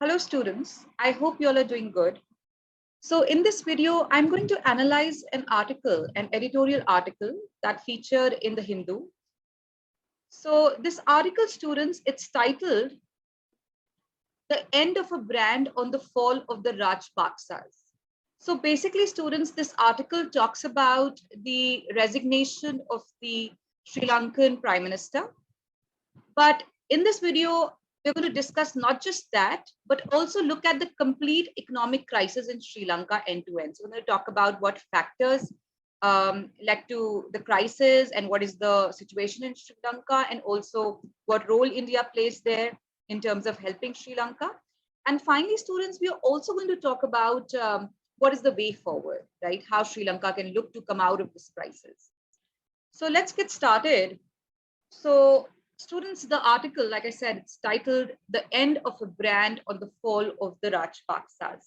Hello students, I hope you all are doing good. So in this video, I'm going to analyze an editorial article that featured in the Hindu. So this article, students, it's titled The End of a Brand on the Fall of the Rajpaksas. So basically, students, this article talks about the resignation of the Sri Lankan Prime Minister. But in this video, we're going to discuss not just that, but also look at the complete economic crisis in Sri Lanka end to end. So we're going to talk about what factors led to the crisis and what is the situation in Sri Lanka, and also what role India plays there in terms of helping Sri Lanka. And finally, students, we are also going to talk about what is the way forward, right? How Sri Lanka can look to come out of this crisis. So let's get started. So students, the article, like I said, it's titled The End of a Brand on the Fall of the Rajpaksas.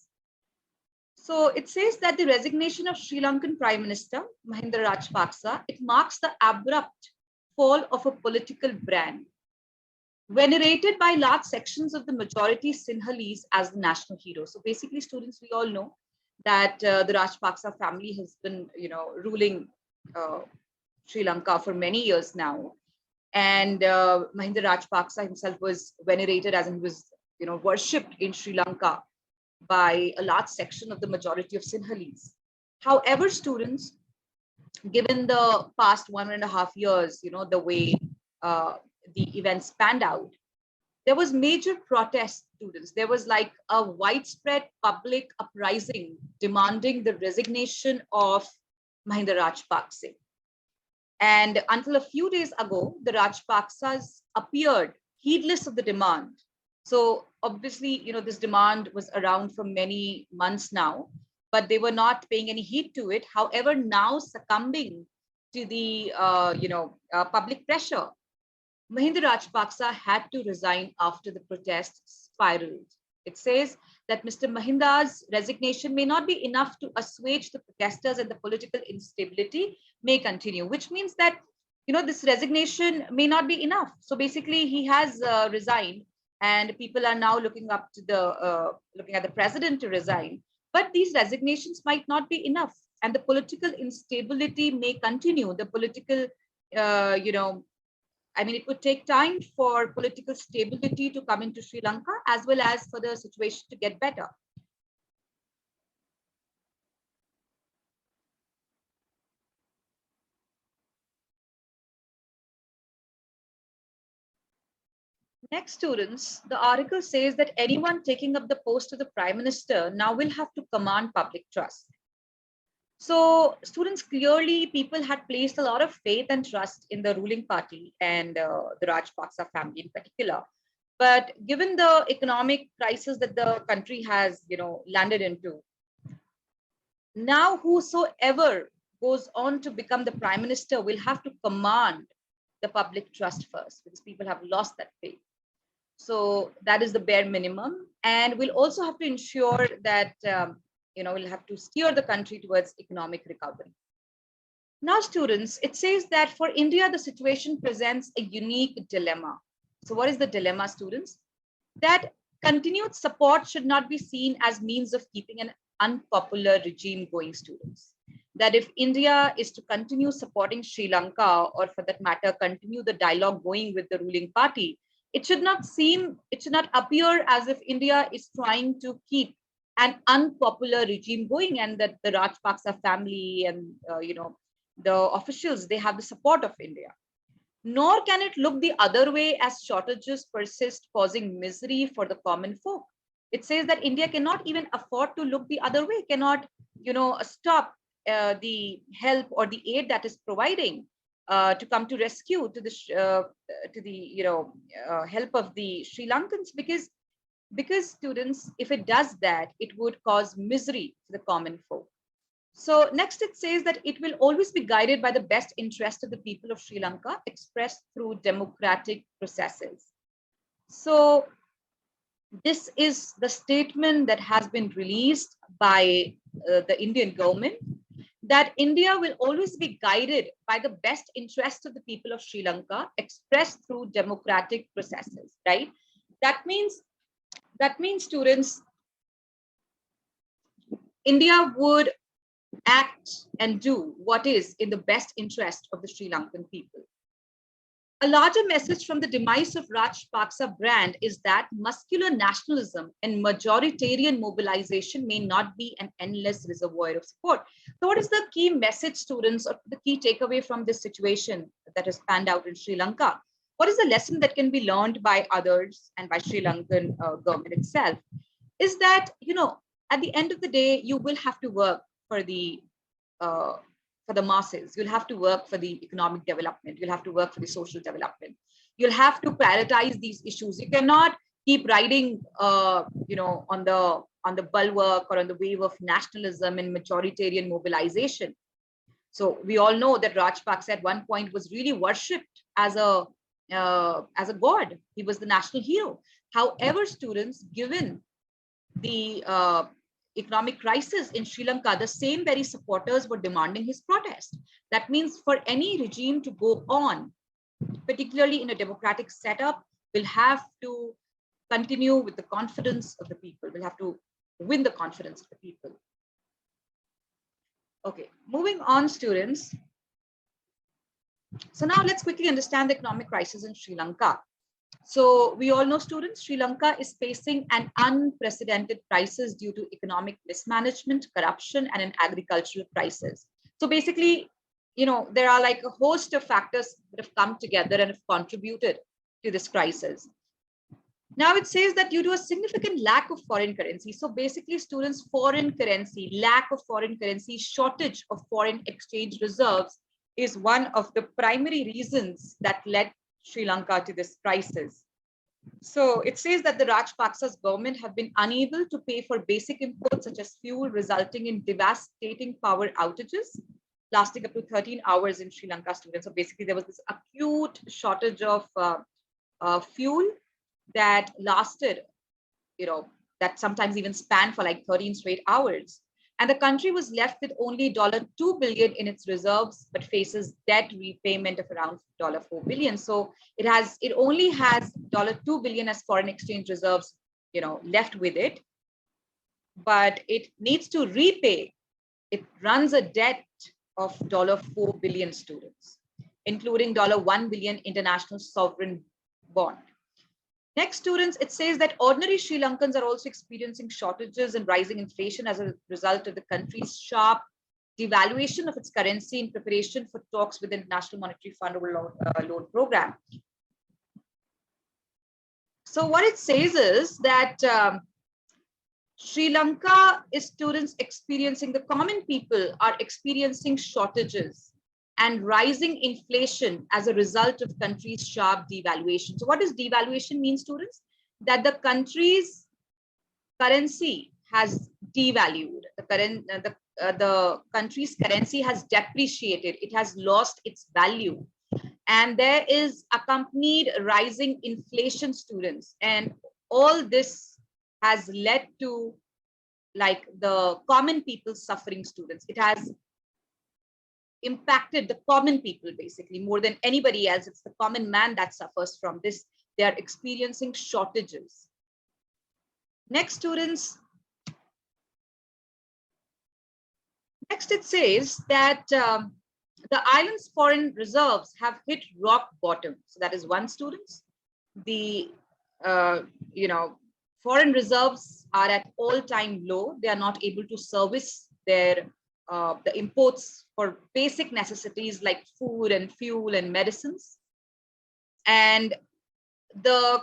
So it says that the resignation of Sri Lankan Prime Minister Mahinda Rajapaksa, it marks the abrupt fall of a political brand, venerated by large sections of the majority Sinhalese as the national hero. So basically, students, we all know that the Rajapaksa family has been, ruling Sri Lanka for many years now. And Mahinda Rajapaksa himself was venerated, as in he was, worshipped in Sri Lanka by a large section of the majority of Sinhalese. However, students, given the past 1.5 years, the way the events panned out, there was major protest, students. There was like a widespread public uprising demanding the resignation of Mahinda Rajapaksa. And until a few days ago, the Rajpaksas appeared heedless of the demand. So obviously, this demand was around for many months now, but they were not paying any heed to it. However, now succumbing to the, public pressure, Mahinda Rajapaksa had to resign after the protests spiraled. It says that Mr. Mahinda's resignation may not be enough to assuage the protesters, and the political instability may continue, which means that, this resignation may not be enough. So basically, he has resigned, and people are now looking up to looking at the president to resign. But these resignations might not be enough, and the political instability may continue. The political, it would take time for political stability to come into Sri Lanka, as well as for the situation to get better. Next, students, the article says that anyone taking up the post of the Prime Minister now will have to command public trust. So students, clearly people had placed a lot of faith and trust in the ruling party and the Rajapaksa family in particular. But given the economic crisis that the country has, landed into, now whosoever goes on to become the Prime Minister will have to command the public trust first, because people have lost that faith. So that is the bare minimum. And we'll also have to ensure that, we'll have to steer the country towards economic recovery. Now, students, it says that for India, the situation presents a unique dilemma. So what is the dilemma, students? That continued support should not be seen as means of keeping an unpopular regime going, students. That if India is to continue supporting Sri Lanka, or for that matter, continue the dialogue going with the ruling party, it should not appear as if India is trying to keep an unpopular regime going, and that the Rajapaksa family and, the officials, they have the support of India. Nor can it look the other way, as shortages persist, causing misery for the common folk. It says that India cannot even afford to look the other way, cannot, stop the help or the aid that is providing to come to rescue to the help of the Sri Lankans, because students, if it does that, it would cause misery to the common folk. So next, it says that it will always be guided by the best interest of the people of Sri Lanka, expressed through democratic processes. So this is the statement that has been released by the Indian government, that India will always be guided by the best interest of the people of Sri Lanka, expressed through democratic processes, right? That means That means, students, India would act and do what is in the best interest of the Sri Lankan people. A larger message from the demise of Rajpaksa brand is that muscular nationalism and majoritarian mobilization may not be an endless reservoir of support. So what is the key message, students, or the key takeaway from this situation that has panned out in Sri Lanka? What is the lesson that can be learned by others and by Sri Lankan government itself? Is that, at the end of the day, you will have to work uh, for the masses. You'll have to work for the economic development. You'll have to work for the social development. You'll have to prioritize these issues. You cannot keep riding, on the bulwark or on the wave of nationalism and majoritarian mobilization. So we all know that Rajpaksa at one point was really worshipped as a god. He was the national hero. However, students, given the economic crisis in Sri Lanka, the same very supporters were demanding his protest. That means for any regime to go on, particularly in a democratic setup, will have to continue with the confidence of the people. We'll have to win the confidence of the people. Okay, moving on, students. So now let's quickly understand the economic crisis in Sri Lanka. So we all know, students, Sri Lanka is facing an unprecedented crisis due to economic mismanagement, corruption, and an agricultural crisis. So basically, there are like a host of factors that have come together and have contributed to this crisis. Now it says that due to a significant lack of foreign currency. So basically, students, foreign currency, lack of foreign currency, shortage of foreign exchange reserves is one of the primary reasons that led Sri Lanka to this crisis. So it says that the Rajpaksa's government have been unable to pay for basic imports such as fuel, resulting in devastating power outages lasting up to 13 hours in Sri Lanka, students. So basically there was this acute shortage of fuel that lasted, that sometimes even spanned for like 13 straight hours. And the country was left with only $2 billion in its reserves, but faces debt repayment of around $4 billion. So it only has $2 billion as foreign exchange reserves, left with it, but it needs to repay. It runs a debt of $4 billion, students, including $1 billion international sovereign bond. Next, students, it says that ordinary Sri Lankans are also experiencing shortages and rising inflation as a result of the country's sharp devaluation of its currency in preparation for talks with the International Monetary Fund over loan program. So what it says is that Sri Lanka is, students, experiencing, the common people are experiencing shortages and rising inflation as a result of country's sharp devaluation. So what does devaluation mean, students? That the country's currency has devalued. The country's currency has depreciated. It has lost its value. And there is accompanied rising inflation, students. And all this has led to like the common people suffering, students. It has impacted the common people basically more than anybody else. It's the common man that suffers from this. They are experiencing shortages. Next, students. Next, it says that the island's foreign reserves have hit rock bottom. So that is one, students. The foreign reserves are at all-time low. They are not able to service their the imports for basic necessities like food and fuel and medicines. And the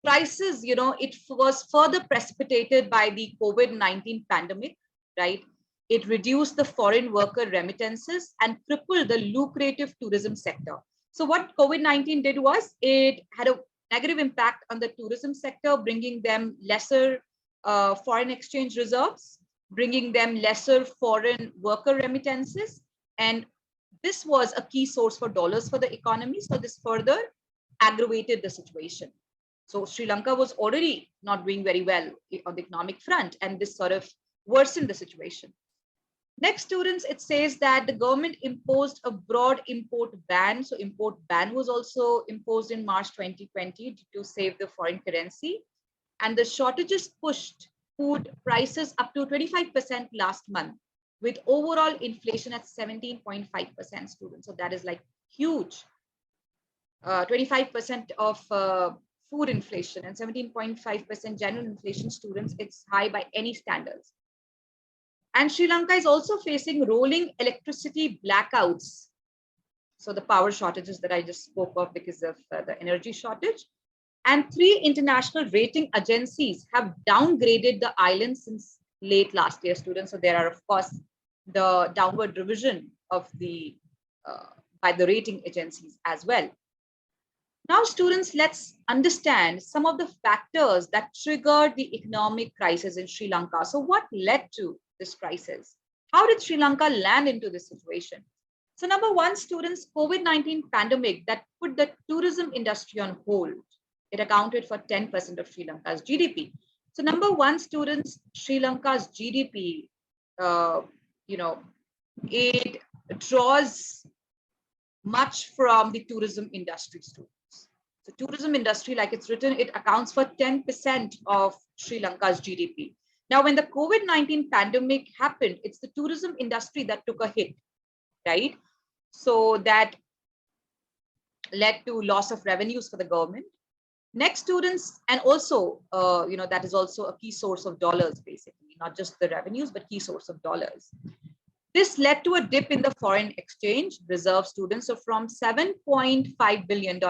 crisis, it was further precipitated by the COVID-19 pandemic, right? It reduced the foreign worker remittances and crippled the lucrative tourism sector. So what COVID-19 did was it had a negative impact on the tourism sector, bringing them lesser foreign exchange reserves, bringing them lesser foreign worker remittances. And this was a key source for dollars for the economy. So this further aggravated the situation. So Sri Lanka was already not doing very well on the economic front, and this sort of worsened the situation. Next, students, it says that the government imposed a broad import ban. So import ban was also imposed in March 2020 to save the foreign currency. And the shortages pushed food prices up to 25% last month, with overall inflation at 17.5% students. So that is like huge. 25% of food inflation and 17.5% general inflation students, it's high by any standards. And Sri Lanka is also facing rolling electricity blackouts. So the power shortages that I just spoke of because of the energy shortage. And 3 international rating agencies have downgraded the island since late last year, students. So there are, of course, the downward revision of the by the rating agencies as well. Now, students, let's understand some of the factors that triggered the economic crisis in Sri Lanka. So what led to this crisis? How did Sri Lanka land into this situation? So number one, students, COVID-19 pandemic that put the tourism industry on hold. It accounted for 10% of Sri Lanka's GDP. So number one, students, Sri Lanka's GDP, it draws much from the tourism industry, students. So tourism industry, like it's written, it accounts for 10% of Sri Lanka's GDP. Now, when the COVID-19 pandemic happened, it's the tourism industry that took a hit, right? So that led to loss of revenues for the government. Next, students, and also, that is also a key source of dollars, basically, not just the revenues, but key source of dollars. This led to a dip in the foreign exchange reserve, students. So from $7.5 billion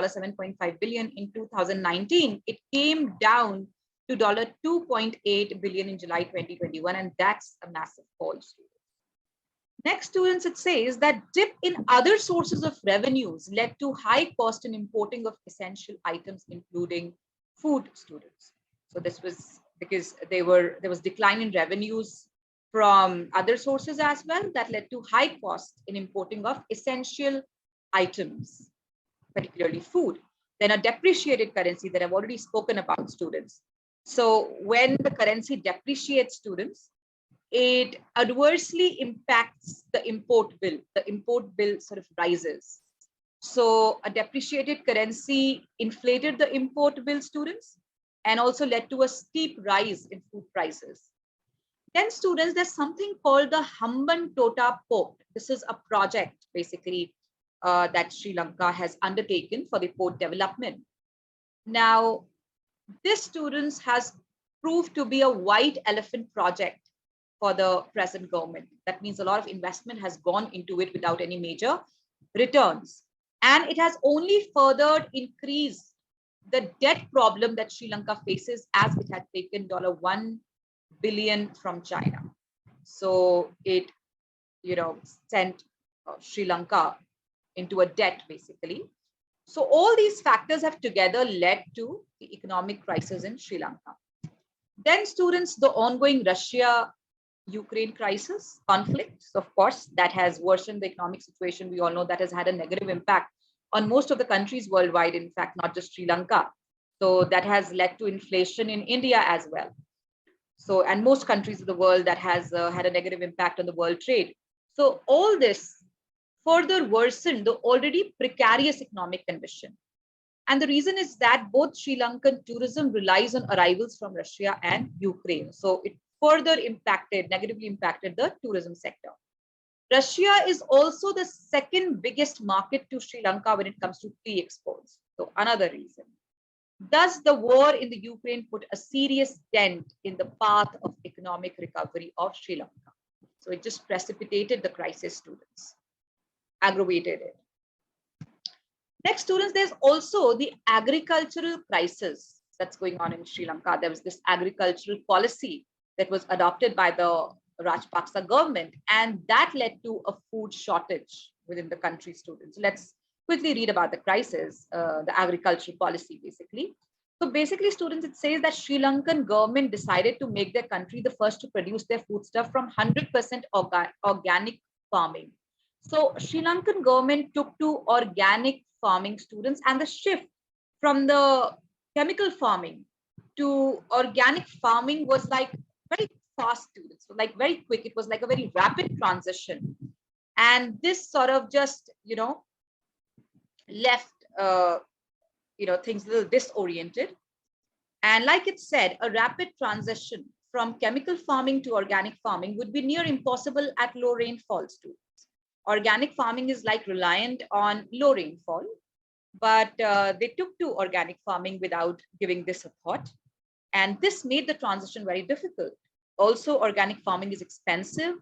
in 2019, it came down to $2.8 billion in July 2021, and that's a massive fall, students. Next, students, it says that dip in other sources of revenues led to high cost in importing of essential items, including food, students. So this was because there was decline in revenues from other sources as well that led to high cost in importing of essential items, particularly food. Then a depreciated currency that I've already spoken about, students. So when the currency depreciates, students, it adversely impacts the import bill. The import bill sort of rises. So a depreciated currency inflated the import bill, students, and also led to a steep rise in food prices. Then, students, there's something called the Hambantota Port. This is a project, basically, that Sri Lanka has undertaken for the port development. Now, this, students, has proved to be a white elephant project for the present government. That means a lot of investment has gone into it without any major returns. And it has only further increased the debt problem that Sri Lanka faces, as it had taken $1 billion from China. So it, sent Sri Lanka into a debt, basically. So all these factors have together led to the economic crisis in Sri Lanka. Then, students, the ongoing Russia-Ukraine crisis, conflict, of course, that has worsened the economic situation. We all know that has had a negative impact on most of the countries worldwide, in fact, not just Sri Lanka. So that has led to inflation in India as well. So, and most countries of the world, that has had a negative impact on the world trade. So all this further worsened the already precarious economic condition. And the reason is that both Sri Lankan tourism relies on arrivals from Russia and Ukraine. So it further negatively impacted the tourism sector. Russia is also the second biggest market to Sri Lanka when it comes to tea exports. So another reason. Thus, the war in the Ukraine put a serious dent in the path of economic recovery of Sri Lanka. So it just precipitated the crisis, students, aggravated it. Next, students, there's also the agricultural crisis that's going on in Sri Lanka. There was this agricultural policy that was adopted by the Rajpaksa government, and that led to a food shortage within the country, students. So let's quickly read about the crisis, the agricultural policy, basically. So basically, students, it says that Sri Lankan government decided to make their country the first to produce their foodstuff from 100% organic farming. So Sri Lankan government took to organic farming, students, and the shift from the chemical farming to organic farming was like very fast, students, so like very quick. It was like a very rapid transition. And this sort of just, left, things a little disoriented. And like it said, a rapid transition from chemical farming to organic farming would be near impossible at low rainfalls too. Organic farming is like reliant on low rainfall, but they took to organic farming without giving this a thought. And this made the transition very difficult. Also, organic farming is expensive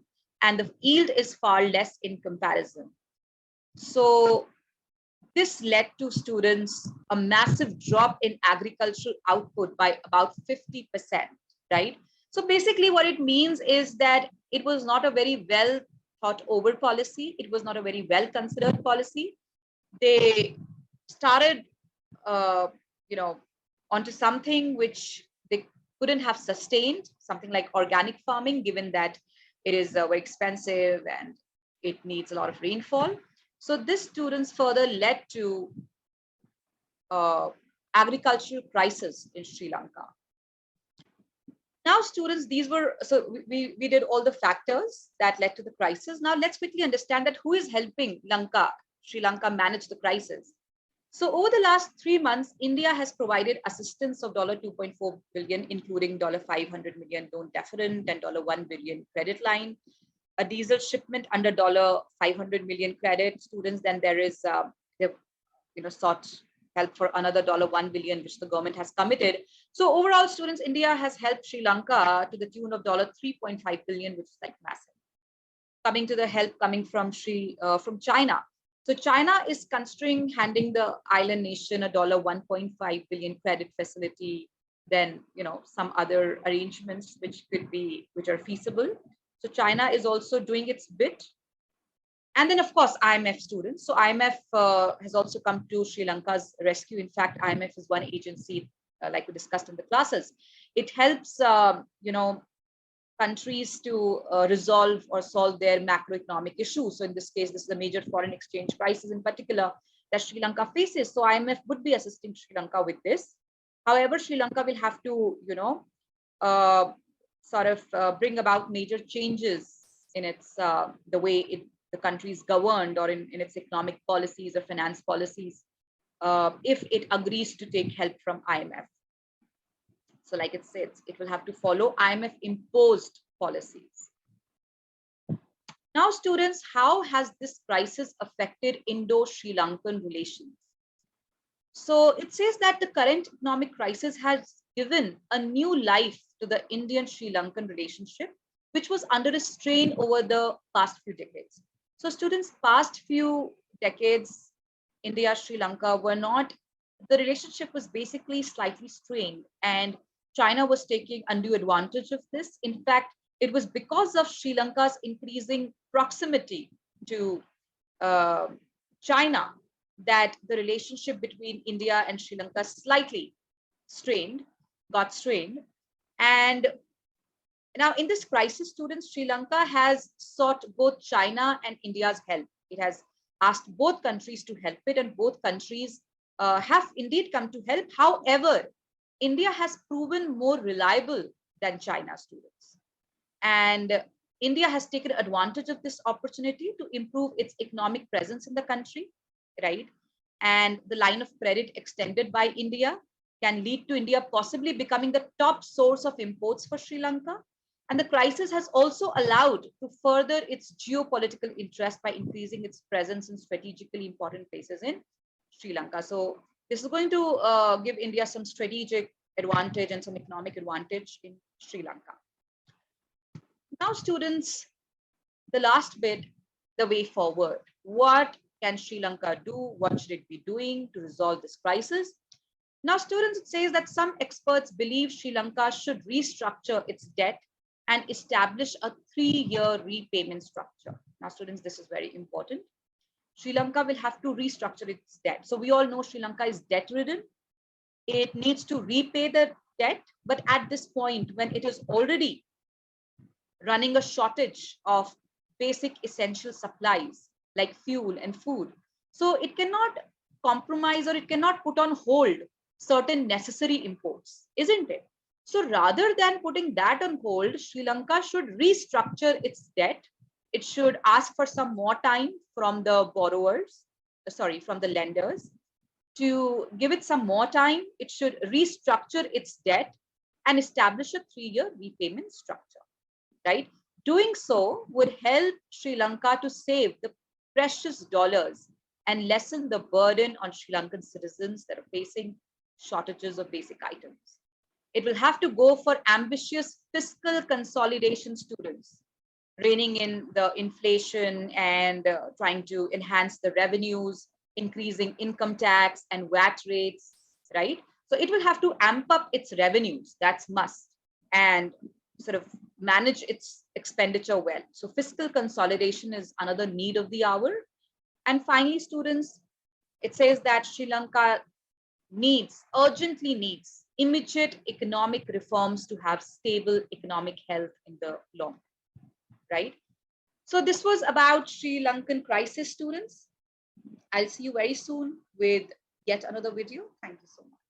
and the yield is far less in comparison. So this led to students a massive drop in agricultural output by about 50%, right? So basically what it means is that it was not a very well thought over policy. It was not a very well considered policy. They started, uh, you know, onto something which they couldn't have sustained, something like organic farming, given that it is very expensive and it needs a lot of rainfall. So this students further led to agricultural crisis in Sri Lanka. Now students, these were, so we did all the factors that led to the crisis. Now let's quickly understand that who is helping Sri Lanka manage the crisis. So over the last 3 months, India has provided assistance of $2.4 billion, including $500 million loan deferment and $1 billion credit line, a diesel shipment under $500 million credit students. Then there is, sought help for another $1 billion, which the government has committed. So overall, students, India has helped Sri Lanka to the tune of $3.5 billion, which is like massive. Coming to the help coming from China. So China is considering handing the island nation a $1.5 billion credit facility. Then, some other arrangements which are feasible. So China is also doing its bit. And then, of course, IMF students. So IMF has also come to Sri Lanka's rescue. In fact, IMF is one agency, like we discussed in the classes. It helps, countries to resolve or solve their macroeconomic issues. So in this case, this is a major foreign exchange crisis in particular that Sri Lanka faces. So IMF would be assisting Sri Lanka with this. However, Sri Lanka will have to, bring about major changes in its the way the country is governed, or in its economic policies or finance policies, if it agrees to take help from IMF. So like it says, it will have to follow IMF imposed policies. Now, students, how has this crisis affected Indo Sri Lankan relations? So it says that the current economic crisis has given a new life to the Indian Sri Lankan relationship, which was under a strain over the past few decades. So students, past few decades, India, Sri Lanka the relationship was basically slightly strained, and China was taking undue advantage of this. In fact, it was because of Sri Lanka's increasing proximity to China that the relationship between India and Sri Lanka got strained. And now in this crisis, students, Sri Lanka has sought both China and India's help. It has asked both countries to help it, and both countries have indeed come to help. However, India has proven more reliable than China, students. And India has taken advantage of this opportunity to improve its economic presence in the country, right? And the line of credit extended by India can lead to India possibly becoming the top source of imports for Sri Lanka. And the crisis has also allowed to further its geopolitical interest by increasing its presence in strategically important places in Sri Lanka. So this is going to give India some strategic advantage and some economic advantage in Sri Lanka. Now, students, the last bit, the way forward. What can Sri Lanka do? What should it be doing to resolve this crisis? Now, students, it says that some experts believe Sri Lanka should restructure its debt and establish a 3-year repayment structure. Now, students, this is very important. Sri Lanka will have to restructure its debt. So we all know Sri Lanka is debt-ridden. It needs to repay the debt, but at this point, when it is already running a shortage of basic essential supplies like fuel and food, so it cannot compromise or it cannot put on hold certain necessary imports, isn't it? So rather than putting that on hold, Sri Lanka should restructure its debt. It should ask for some more time from the lenders. to give it some more time. It should restructure its debt and establish a 3-year repayment structure, right? Doing so would help Sri Lanka to save the precious dollars and lessen the burden on Sri Lankan citizens that are facing shortages of basic items. It will have to go for ambitious fiscal consolidation, students, reining in the inflation and trying to enhance the revenues, increasing income tax and VAT rates, right? So it will have to amp up its revenues, that's must, and sort of manage its expenditure well. So fiscal consolidation is another need of the hour. And finally, students, it says that Sri Lanka urgently needs immediate economic reforms to have stable economic health in the long, right? So this was about Sri Lankan crisis, students. I'll see you very soon with yet another video. Thank you so much.